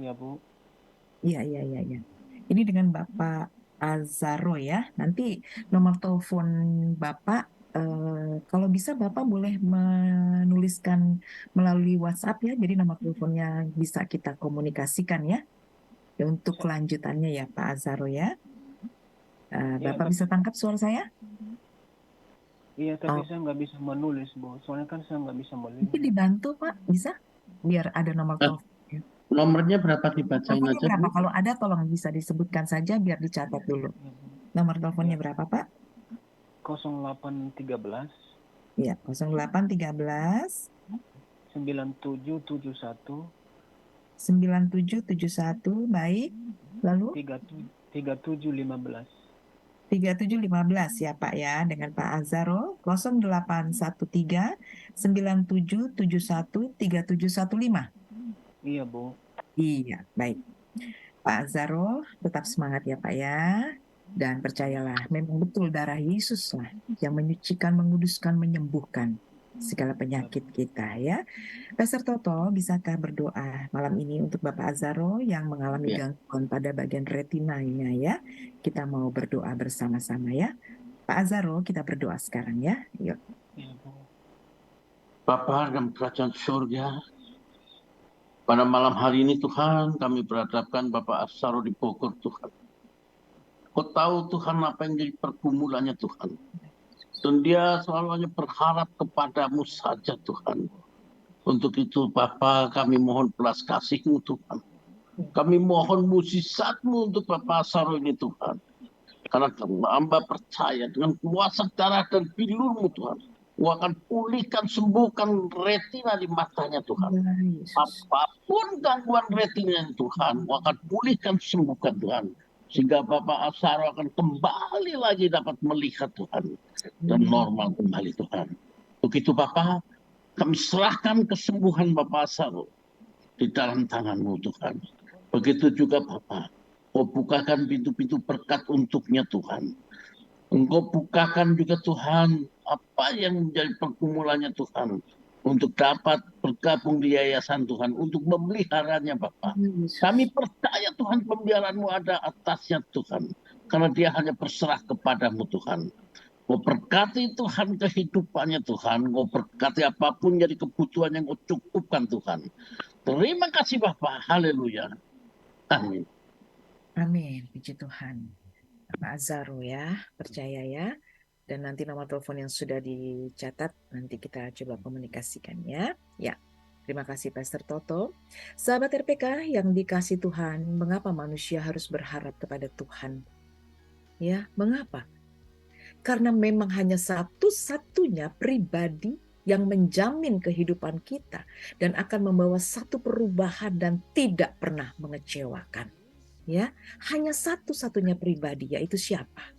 ya Bu. Iya. Ini dengan Bapak Azaro ya. Nanti nomor telepon Bapak, kalau bisa Bapak boleh menuliskan melalui WhatsApp ya. Jadi nomor teleponnya bisa kita komunikasikan ya. Untuk kelanjutannya ya Pak Azaro ya. Bapak bisa tangkap suara saya? Iya, tapi saya nggak bisa menulis Bu. Soalnya kan saya nggak bisa menulis. Mungkin dibantu Pak, bisa? Biar ada nomor telepon. Nomornya berapa dibacain Teleponnya aja berapa? Bu? Kalau ada tolong bisa disebutkan saja biar dicatat dulu. Nomor teleponnya berapa Pak? 0813 Iya, 0813 9771 9771, baik. Lalu 3715. 3715 ya Pak ya, dengan Pak Azaro 0813 9771 3715. Iya Bu. Iya, baik. Pak Azaro, tetap semangat ya Pak ya. Dan percayalah, memang betul darah Yesus lah yang menyucikan, menguduskan, menyembuhkan segala penyakit kita ya. Pastor Toto, bisakah berdoa malam ini untuk Bapak Azaro yang mengalami gangguan pada bagian retinanya ya? Kita mau berdoa bersama-sama ya. Pak Azaro, kita berdoa sekarang ya. Yuk. Bapa dalam kerajaan surga, pada malam hari ini Tuhan kami berhadapkan Bapak Asaro di Bogor Tuhan. Kau tahu Tuhan apa yang jadi pergumulannya Tuhan. Dan dia selalu hanya berharap kepadamu saja Tuhan. Untuk itu Bapa kami mohon belas kasih-Mu Tuhan. Kami mohon mujizat-Mu untuk Bapak Asaro ini Tuhan. Karena hamba percaya dengan kuasa darah dan bilur-Mu Tuhan. Kau akan pulihkan, sembuhkan retina di matanya Tuhan. Apapun gangguan retina Tuhan, Kau akan pulihkan, sembuhkan Tuhan. Sehingga Bapak Asaro akan kembali lagi dapat melihat Tuhan. Dan normal kembali Tuhan. Begitu Bapak, kami serahkan kesembuhan Bapak Asaro. di dalam tangan-Mu Tuhan. Begitu juga Bapa, Kau bukakan pintu-pintu berkat untuknya Tuhan. Engkau bukakan juga Tuhan apa yang menjadi pergumulannya Tuhan untuk dapat bergabung di yayasan Tuhan, untuk memeliharanya Bapa. Kami percaya Tuhan pemeliharaan-Mu ada atasnya Tuhan, karena dia hanya berserah kepadamu Tuhan. Kau berkati Tuhan kehidupannya Tuhan, Kau berkati apapun jadi kebutuhan yang Kau cukupkan Tuhan. Terima kasih Bapak, haleluya. Amin. Amin, puji Tuhan. Pak Azaro ya, percaya ya. Dan nanti nomor telepon yang sudah dicatat, nanti kita coba komunikasikan ya. Ya, terima kasih Pastor Toto. Sahabat RPK yang dikasih Tuhan, mengapa manusia harus berharap kepada Tuhan? Ya, mengapa? Karena memang hanya satu-satunya pribadi yang menjamin kehidupan kita dan akan membawa satu perubahan dan tidak pernah mengecewakan. Ya, hanya satu-satunya pribadi, yaitu siapa?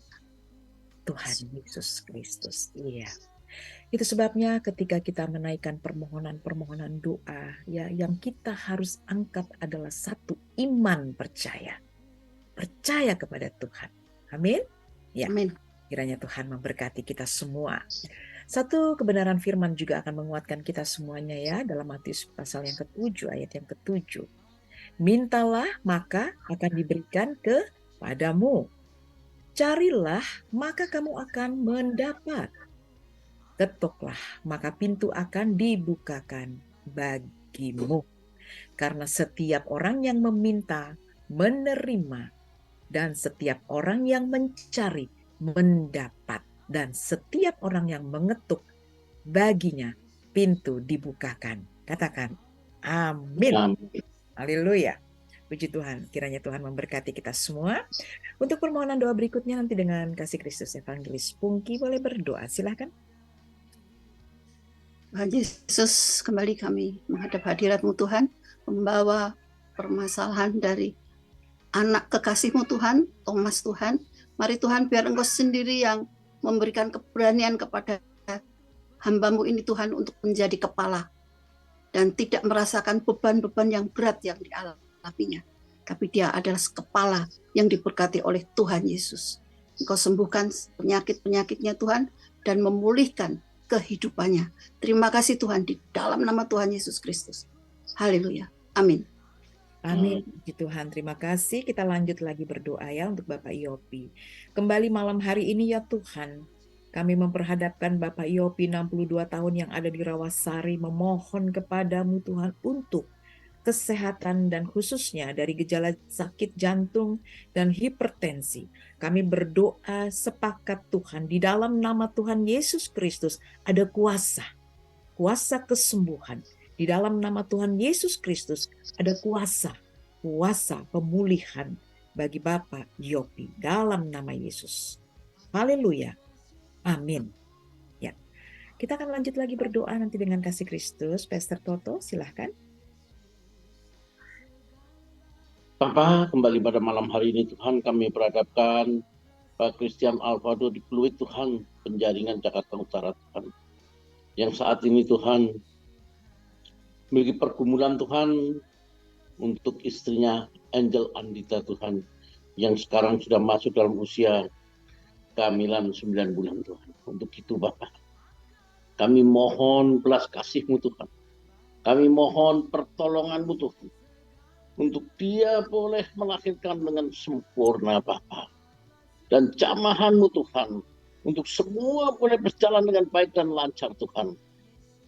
Tuhan Yesus Kristus. Iya. Itu sebabnya ketika kita menaikkan permohonan-permohonan doa, ya, yang kita harus angkat adalah satu iman percaya. Percaya kepada Tuhan. Amin. Ya. Amin. Kiranya Tuhan memberkati kita semua. Satu kebenaran firman juga akan menguatkan kita semuanya ya, dalam Matius pasal yang ke-7 ayat yang ke-7. Mintalah maka akan diberikan kepadamu. Carilah maka kamu akan mendapat. Ketoklah maka pintu akan dibukakan bagimu. Karena setiap orang yang meminta menerima, dan setiap orang yang mencari mendapat, dan setiap orang yang mengetuk baginya pintu dibukakan. Katakan amin. Amin. Haleluya. Puji Tuhan, kiranya Tuhan memberkati kita semua. Untuk permohonan doa berikutnya nanti dengan kasih Kristus Evangelis Pungki boleh berdoa, silahkan. Tuhan Yesus, kembali kami menghadap hadirat-Mu Tuhan, membawa permasalahan dari anak kekasih-Mu Tuhan, Thomas Tuhan. Mari Tuhan, biar Engkau sendiri yang memberikan keberanian kepada hamba-Mu ini Tuhan untuk menjadi kepala dan tidak merasakan beban-beban yang berat yang dialaminya. Tapi dia adalah kepala yang diberkati oleh Tuhan Yesus. Engkau sembuhkan penyakit-penyakitnya Tuhan dan memulihkan kehidupannya. Terima kasih Tuhan di dalam nama Tuhan Yesus Kristus. Haleluya. Amin. Amin. Puji Tuhan, terima kasih. Kita lanjut lagi berdoa ya untuk Bapak Yopi. Kembali malam hari ini ya Tuhan, kami memperhadapkan Bapak Yopi 62 tahun yang ada di Rawasari, memohon kepadamu Tuhan untuk kesehatan dan khususnya dari gejala sakit jantung dan hipertensi. Kami berdoa sepakat Tuhan, di dalam nama Tuhan Yesus Kristus ada kuasa kesembuhan. Di dalam nama Tuhan Yesus Kristus ada kuasa pemulihan bagi Bapak Yopi dalam nama Yesus. Haleluya. Amin. Ya. Kita akan lanjut lagi berdoa nanti dengan kasih Kristus. Pastor Toto, silahkan. Bapak, kembali pada malam hari ini Tuhan, kami berhadapkan Pak Christian Alvado di Pluit Tuhan, penjaringan Jakarta Utara Tuhan. Yang saat ini Tuhan memiliki pergumulan Tuhan untuk istrinya Angel Andita Tuhan, yang sekarang sudah masuk dalam usia kehamilan 9 bulan Tuhan. Untuk itu Bapak, kami mohon belas kasih-Mu Tuhan. Kami mohon pertolongan-Mu Tuhan. Untuk dia boleh melahirkan dengan sempurna Bapak. Dan jamahan-Mu Tuhan. Untuk semua boleh berjalan dengan baik dan lancar Tuhan.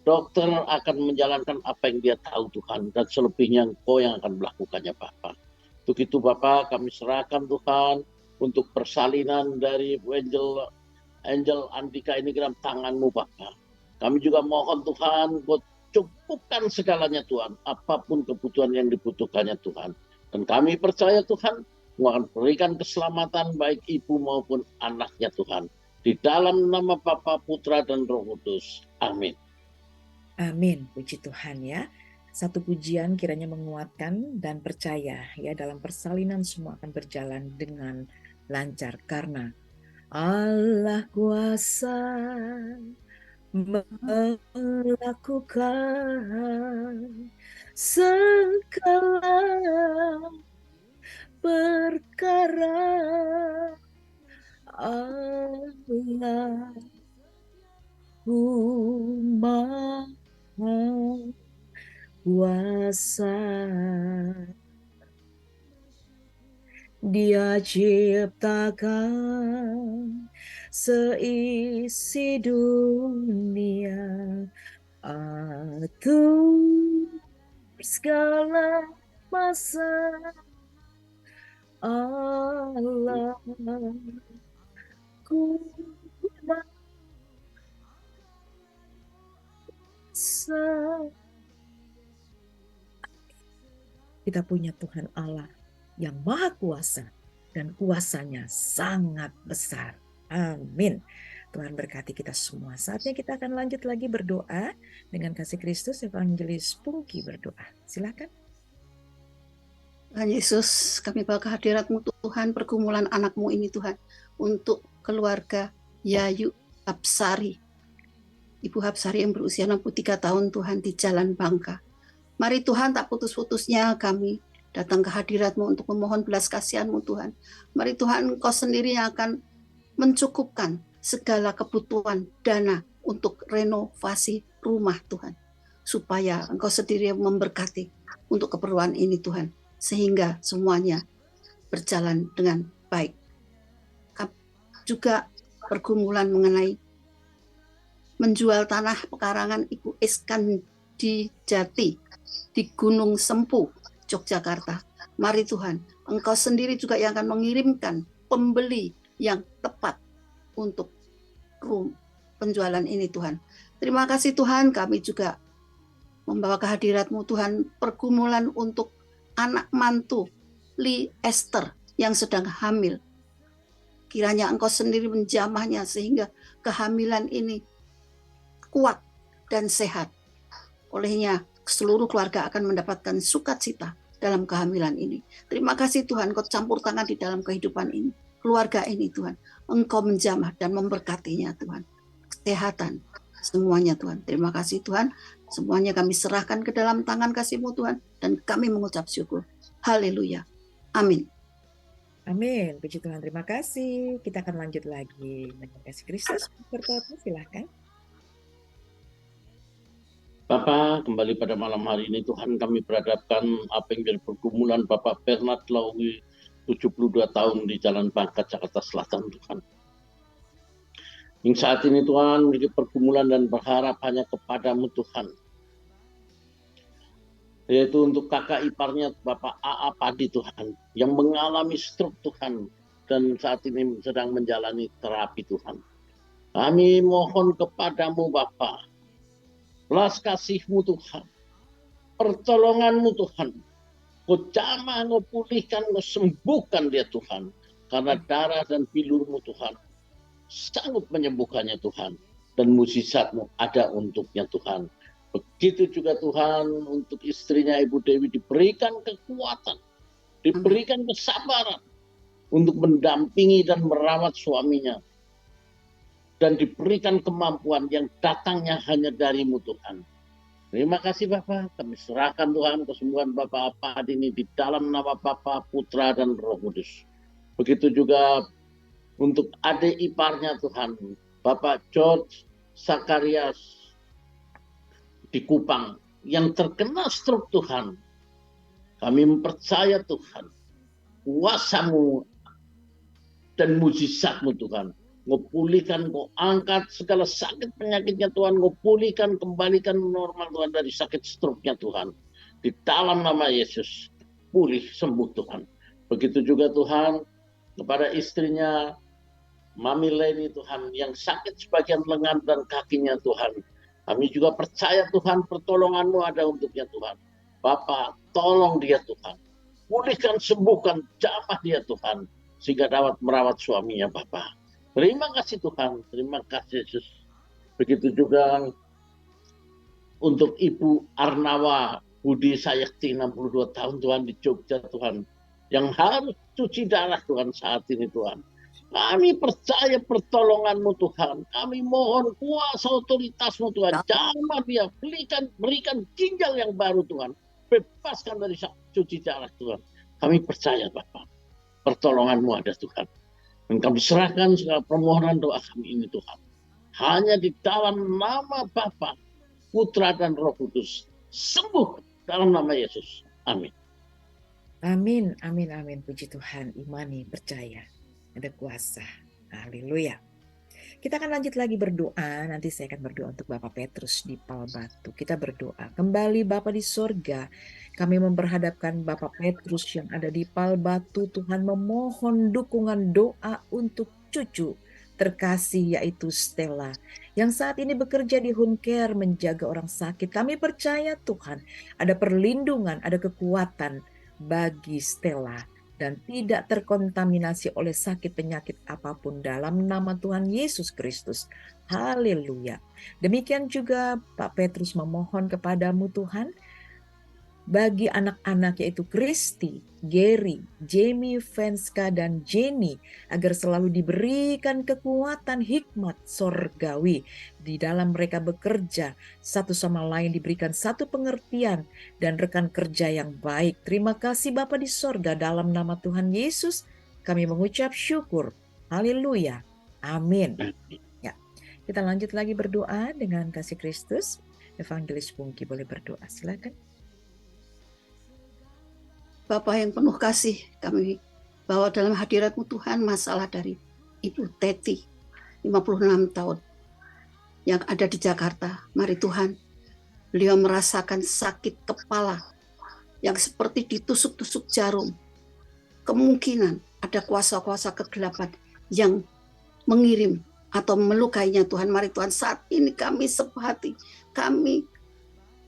Dokter akan menjalankan apa yang dia tahu Tuhan. Dan selebihnya Engkau yang akan melakukannya Bapak. Untuk itu Bapak, kami serahkan Tuhan untuk persalinan dari Angel Andika ini ke dalam tangan-Mu Bapak. Kami juga mohon Tuhan, Engkau cukupkan segalanya Tuhan, apapun kebutuhan yang dibutuhkannya Tuhan. Dan kami percaya Tuhan, Engkau akan berikan keselamatan baik ibu maupun anaknya Tuhan. Di dalam nama Bapa, Putra, dan Roh Kudus. Amin. Amin. Puji Tuhan ya. Satu pujian kiranya menguatkan dan percaya ya, dalam persalinan semua akan berjalan dengan lancar karena Allah kuasa melakukan segala perkara. Allah Maha Kuasa. Dia ciptakan seisi dunia, atur segala masa. Allah ku masa. Kita punya Tuhan Allah yang maha kuasa dan kuasanya sangat besar. Amin. Tuhan berkati kita semua. Saatnya kita akan lanjut lagi berdoa dengan kasih Kristus. Evangelis Pungki berdoa. Silakan. Tuhan Yesus, kami bawa kehadirat-Mu Tuhan, pergumulan anak-Mu ini Tuhan, untuk keluarga Yayu Hapsari. Ibu Hapsari yang berusia 63 tahun Tuhan di Jalan Bangka. Mari Tuhan, tak putus-putusnya kami datang ke hadirat-Mu untuk memohon belas kasihan-Mu Tuhan. Mari Tuhan, Engkau sendiri yang akan mencukupkan segala kebutuhan dana untuk renovasi rumah Tuhan. Supaya Engkau sendiri yang memberkati untuk keperluan ini Tuhan. Sehingga semuanya berjalan dengan baik. Juga pergumulan mengenai menjual tanah pekarangan Ibu Iskan di Jati, di Gunung Sempu, Yogyakarta. Mari Tuhan, Engkau sendiri juga yang akan mengirimkan pembeli yang tepat untuk penjualan ini Tuhan. Terima kasih Tuhan, kami juga membawa kehadirat-Mu Tuhan, pergumulan untuk anak mantu Li Esther yang sedang hamil. Kiranya Engkau sendiri menjamahnya sehingga kehamilan ini kuat dan sehat. Olehnya seluruh keluarga akan mendapatkan sukacita dalam kehamilan ini. Terima kasih Tuhan, Engkau campur tangan di dalam kehidupan ini, keluarga ini Tuhan. Engkau menjamah dan memberkatinya Tuhan. Kesehatan semuanya Tuhan. Terima kasih Tuhan. Semuanya kami serahkan ke dalam tangan kasih-Mu Tuhan. Dan kami mengucap syukur. Haleluya. Amin. Amin. Puji Tuhan, terima kasih. Kita akan lanjut lagi dengan kasih Kristus. Bertobat, silahkan. Bapak, kembali pada malam hari ini Tuhan kami berhadapkan apa yang jadi pergumulan Bapak Bernard Lawi, 72 tahun di Jalan Bangka, Jakarta Selatan Tuhan. Yang saat ini Tuhan memiliki pergumulan dan berharap hanya kepada-Mu Tuhan. Yaitu untuk kakak iparnya Bapak A.A. Padi Tuhan, yang mengalami stroke Tuhan, dan saat ini sedang menjalani terapi Tuhan. Kami mohon kepada-Mu Bapak, belas kasih-Mu Tuhan, pertolongan-Mu Tuhan, Kau jamah, Kau pulihkan, Kau sembuhkan dia Tuhan, karena darah dan bilur-Mu Tuhan sanggup menyembuhkannya Tuhan, dan mukjizat-Mu ada untuknya Tuhan. Begitu juga Tuhan untuk istrinya Ibu Dewi diberikan kekuatan, diberikan kesabaran untuk mendampingi dan merawat suaminya. Dan diberikan kemampuan yang datangnya hanya dari-Mu Tuhan. Terima kasih Bapak, kami serahkan Tuhan kesembuhan Bapak Apad ini di dalam nama Bapa, Putra, dan Roh Kudus. Begitu juga untuk adik iparnya Tuhan, Bapak George Sakarias di Kupang yang terkena stroke Tuhan. Kami mempercaya Tuhan, kuasa-Mu dan mukjizat-Mu Tuhan. Kau pulihkan, Kau angkat segala sakit penyakitnya Tuhan. Kau pulihkan, kembalikan normal Tuhan dari sakit stroke-nya Tuhan. Di dalam nama Yesus, pulih sembuh Tuhan. Begitu juga Tuhan kepada istrinya Mami Leni Tuhan yang sakit sebagian lengan dan kakinya Tuhan. Kami juga percaya Tuhan, pertolongan-Mu ada untuknya Tuhan. Bapa, tolong dia Tuhan. Pulihkan, sembuhkan, jamah dia Tuhan. Sehingga dapat merawat suaminya Bapa. Terima kasih Tuhan, terima kasih Yesus. Begitu juga untuk Ibu Arnawa Budi Sayakti, 62 tahun Tuhan di Jogja Tuhan. Yang harus cuci darah Tuhan saat ini Tuhan. Kami percaya pertolongan-Mu Tuhan. Kami mohon kuasa otoritas-Mu Tuhan. Jamah dia, berikan ginjal yang baru Tuhan. Bebaskan dari cuci darah Tuhan. Kami percaya Bapa, pertolongan-Mu ada Tuhan. Dan kami serahkan segala permohonan doa kami ini Tuhan. Hanya di dalam nama Bapa, Putra dan Roh Kudus. Sembuh dalam nama Yesus. Amin. Amin, amin, amin. Puji Tuhan, imani, percaya. Ada kuasa. Haleluya. Kita akan lanjut lagi berdoa. Nanti saya akan berdoa untuk Bapak Petrus di Palbatu. Kita berdoa. Kembali Bapak di sorga, kami memperhadapkan Bapak Petrus yang ada di Palbatu. Tuhan memohon dukungan doa untuk cucu terkasih yaitu Stella. Yang saat ini bekerja di home care menjaga orang sakit. Kami percaya Tuhan ada perlindungan, ada kekuatan bagi Stella. Dan tidak terkontaminasi oleh sakit penyakit apapun dalam nama Tuhan Yesus Kristus. Haleluya. Demikian juga Pak Petrus memohon kepadamu Tuhan, bagi anak-anak yaitu Kristi, Gary, Jamie, Venska, dan Jenny, agar selalu diberikan kekuatan hikmat sorgawi di dalam mereka bekerja, satu sama lain diberikan satu pengertian dan rekan kerja yang baik. Terima kasih Bapa di sorga, dalam nama Tuhan Yesus kami mengucap syukur. Haleluya. Amin. Ya, kita lanjut lagi berdoa dengan kasih Kristus. Evangelis Pungki boleh berdoa, silakan. Bapa yang penuh kasih, kami bawa dalam hadirat-Mu Tuhan masalah dari Ibu Teti, 56 tahun, yang ada di Jakarta. Mari Tuhan, beliau merasakan sakit kepala yang seperti ditusuk-tusuk jarum. Kemungkinan ada kuasa-kuasa kegelapan yang mengirim atau melukainya Tuhan. Mari Tuhan, saat ini kami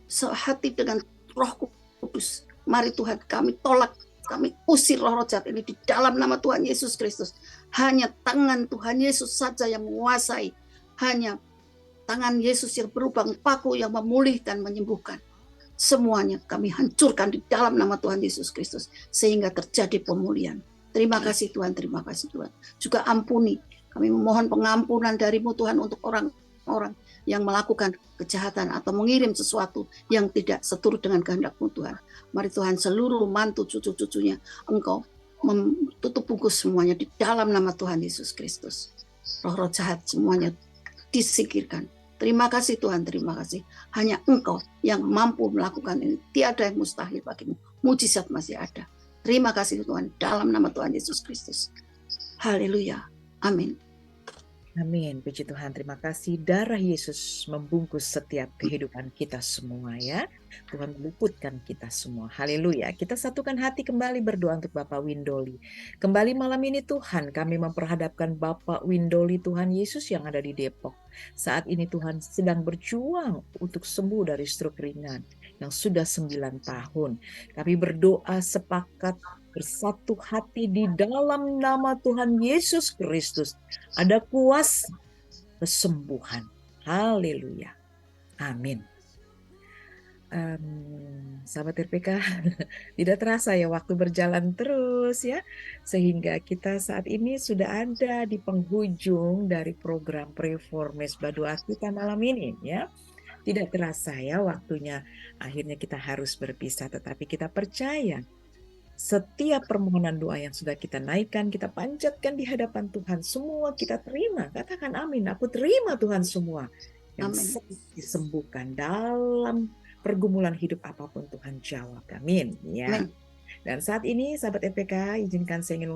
sehati dengan Roh Kudus. Mari Tuhan, kami tolak, kami usir roh-roh jahat ini di dalam nama Tuhan Yesus Kristus. Hanya tangan Tuhan Yesus saja yang menguasai. Hanya tangan Yesus yang berubah paku yang memulihkan, menyembuhkan. Semuanya kami hancurkan di dalam nama Tuhan Yesus Kristus. Sehingga terjadi pemulihan. Terima kasih Tuhan, terima kasih Tuhan. Juga ampuni. Kami memohon pengampunan dari-Mu Tuhan untuk orang-orang yang melakukan kejahatan atau mengirim sesuatu yang tidak seturut dengan kehendak-Mu Tuhan. Mari Tuhan, seluruh mantu cucu-cucunya Engkau tutup bungkus semuanya di dalam nama Tuhan Yesus Kristus. Roh-roh jahat semuanya disingkirkan. Terima kasih Tuhan, terima kasih. Hanya Engkau yang mampu melakukan ini. Tiada yang mustahil bagimu. Mujizat masih ada. Terima kasih Tuhan, dalam nama Tuhan Yesus Kristus. Haleluya. Amin. Amin, puji Tuhan, terima kasih. Darah Yesus membungkus setiap kehidupan kita semua ya. Tuhan meluputkan kita semua. Haleluya. Kita satukan hati kembali berdoa untuk Bapak Windoli. Kembali malam ini Tuhan, kami memperhadapkan Bapak Windoli Tuhan Yesus yang ada di Depok. Saat ini Tuhan sedang berjuang untuk sembuh dari stroke ringan yang sudah 9 tahun. Kami berdoa sepakat bersatu hati di dalam nama Tuhan Yesus Kristus. Ada kuasa kesembuhan. Haleluya. Amin. Sahabat RPK, tidak terasa ya waktu berjalan terus ya. Sehingga kita saat ini sudah ada di penghujung dari program Pray for Mesbah Doa kita malam ini ya. Tidak terasa ya waktunya, akhirnya kita harus berpisah, tetapi kita percaya setiap permohonan doa yang sudah kita naikkan, kita panjatkan di hadapan Tuhan, semua kita terima. Katakan amin, aku terima Tuhan semua. Yang disembuhkan dalam pergumulan hidup apapun Tuhan jawab. Amin. Ya. Amin. Dan saat ini sahabat EPK, izinkan saya ingin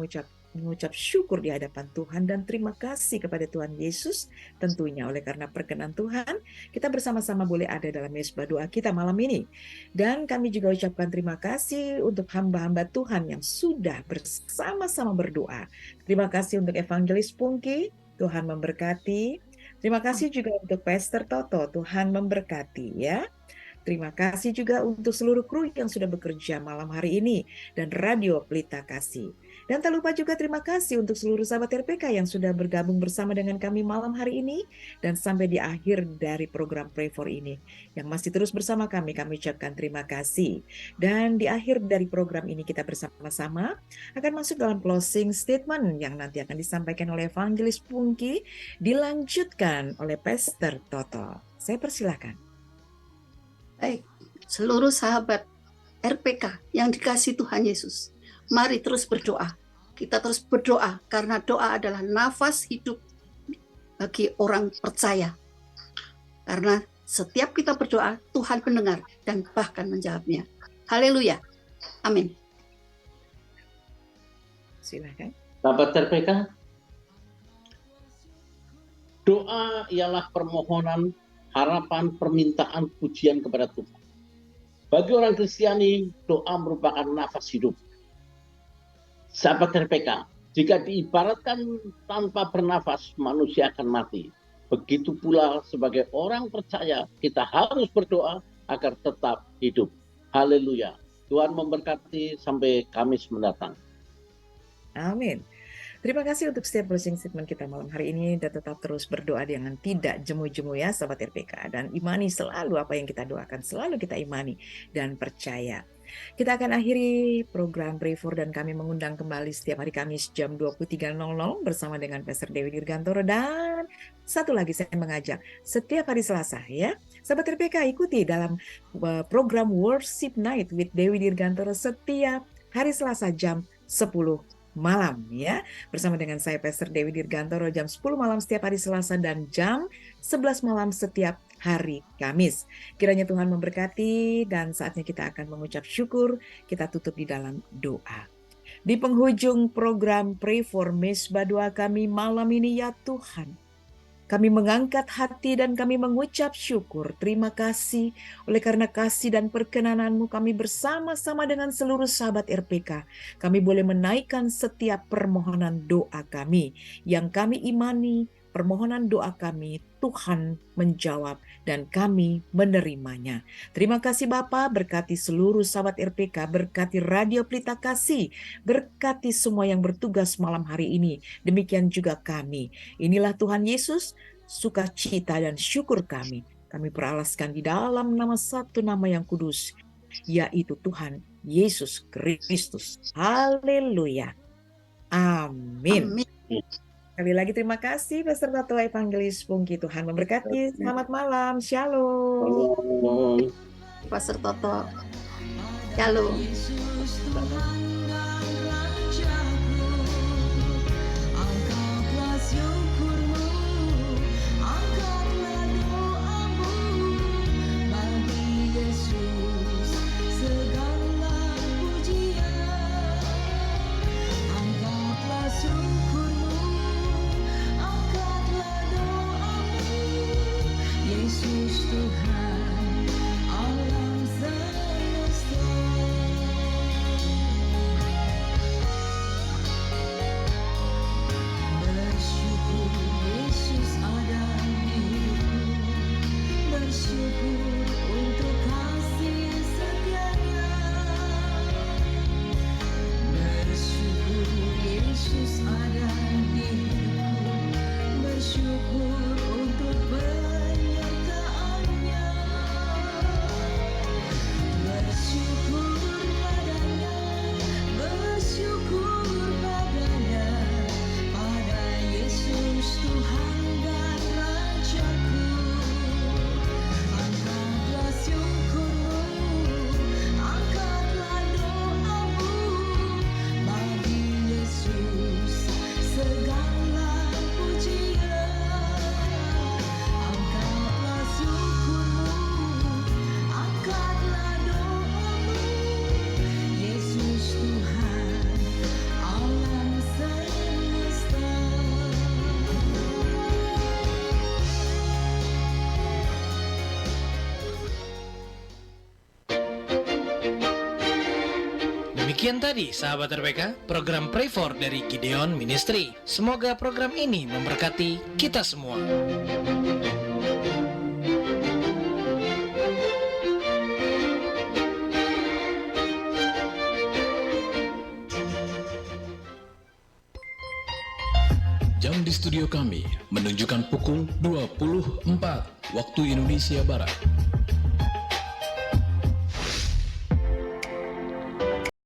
mengucap syukur di hadapan Tuhan dan terima kasih kepada Tuhan Yesus tentunya oleh karena perkenan Tuhan kita bersama-sama boleh ada dalam mesbah doa kita malam ini. Dan kami juga ucapkan terima kasih untuk hamba-hamba Tuhan yang sudah bersama-sama berdoa. Terima kasih untuk Evangelis Pungki, Tuhan memberkati. Terima kasih juga untuk Pastor Toto, Tuhan memberkati ya. Terima kasih juga untuk seluruh kru yang sudah bekerja malam hari ini dan Radio Pelita Kasih. Dan tak lupa juga terima kasih untuk seluruh sahabat RPK yang sudah bergabung bersama dengan kami malam hari ini dan sampai di akhir dari program Pray for ini. Yang masih terus bersama kami ucapkan terima kasih. Dan di akhir dari program ini kita bersama-sama akan masuk dalam closing statement yang nanti akan disampaikan oleh Evangelis Pungki, dilanjutkan oleh Pastor Toto. Saya persilahkan. Baik, seluruh sahabat RPK yang dikasihi Tuhan Yesus, mari terus berdoa. Kita terus berdoa karena doa adalah nafas hidup bagi orang percaya. Karena setiap kita berdoa, Tuhan mendengar dan bahkan menjawabnya. Haleluya. Amin. Silakan. Sahabat RPK, doa ialah permohonan, harapan, permintaan, pujian kepada Tuhan. Bagi orang Kristiani, doa merupakan nafas hidup. Sahabat RPK, jika diibaratkan tanpa bernafas, manusia akan mati. Begitu pula sebagai orang percaya, kita harus berdoa agar tetap hidup. Haleluya. Tuhan memberkati sampai Kamis mendatang. Amin. Terima kasih untuk setiap closing statement kita malam hari ini, dan tetap terus berdoa dengan tidak jemu-jemu ya sahabat RPK, dan imani selalu apa yang kita doakan, selalu kita imani dan percaya. Kita akan akhiri program Pray for dan kami mengundang kembali setiap hari Kamis jam 23.00 bersama dengan Pastor Dewi Dirgantoro, dan satu lagi saya mengajak setiap hari Selasa ya sahabat RPK ikuti dalam program Worship Night with Dewi Dirgantoro setiap hari Selasa jam 10 malam ya, bersama dengan saya Pastor Dewi Dirgantoro jam 10 malam setiap hari Selasa dan jam 11 malam setiap hari Kamis. Kiranya Tuhan memberkati, dan saatnya kita akan mengucap syukur. Kita tutup di dalam doa. Di penghujung program Pray for Misbah doa kami malam ini, ya Tuhan, kami mengangkat hati dan kami mengucap syukur. Terima kasih oleh karena kasih dan perkenanan-Mu, kami bersama-sama dengan seluruh sahabat RPK. Kami boleh menaikkan setiap permohonan doa kami yang kami imani. Permohonan doa kami Tuhan menjawab dan kami menerimanya. Terima kasih Bapa, berkati seluruh sahabat RPK, berkati Radio Pelita Kasih, berkati semua yang bertugas malam hari ini. Demikian juga kami. Inilah Tuhan Yesus, sukacita dan syukur kami. Kami peralaskan di dalam nama satu nama yang kudus, yaitu Tuhan Yesus Kristus. Haleluya. Amin. Amin. Sekali lagi terima kasih Pastor Toto Evangelis Pungki. Tuhan memberkati. Selamat malam. Shalom. Pastor Toto. Shalom. Demikian tadi sahabat RPK, program Pray for dari Gideon Ministry. Semoga program ini memberkati kita semua. Jam di studio kami menunjukkan pukul 24 waktu Indonesia Barat.